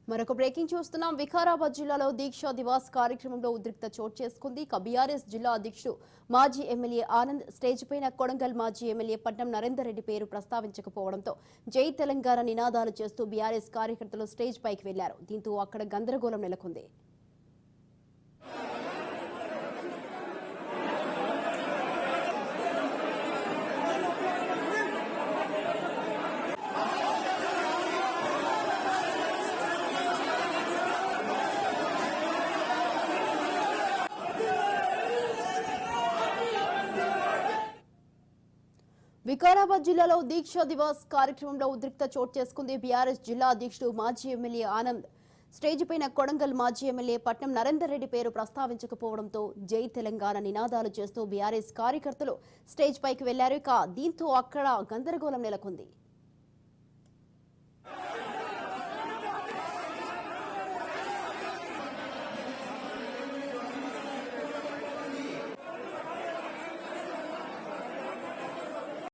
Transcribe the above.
మరొక బ్రేకింగ్ చూస్తున్నాం. వికారాబాద్ జిల్లాలో దీక్షా దివాస్ కార్యక్రమంలో ఉద్రిక్త చోటు చేసుకుంది. బీఆర్ఎస్ జిల్లా అధ్యక్షుడు మాజీ ఎమ్మెల్యే ఆనంద్ స్టేజ్ పైన కొడంగల్ మాజీ ఎమ్మెల్యే పట్నం నరేందర్ రెడ్డి పేరు ప్రస్తావించకపోవడంతో జై తెలంగాణ నినాదాలు చేస్తూ బీఆర్ఎస్ కార్యకర్తలు స్టేజ్ పైకి వెళ్లారు. దీంతో అక్కడ గందరగోళం నెలకొంది. వికారాబాద్ జిల్లాలో దీక్షా దివాస్ కార్యక్రమంలో ఉద్రిక్త చోటు చేసుకుంది. బీఆర్ఎస్ జిల్లా అధ్యక్షుడు మాజీ ఎమ్మెల్యే ఆనంద్ స్టేజ్ పైన కొడంగల్ మాజీ ఎమ్మెల్యే పట్నం నరేందర్ రెడ్డి పేరు ప్రస్తావించకపోవడంతో జై తెలంగాణ నినాదాలు చేస్తూ బీఆర్ఎస్ కార్యకర్తలు స్టేజ్ పైకి వెళ్లారు. దీంతో అక్కడ గందరగోళం నెలకొంది.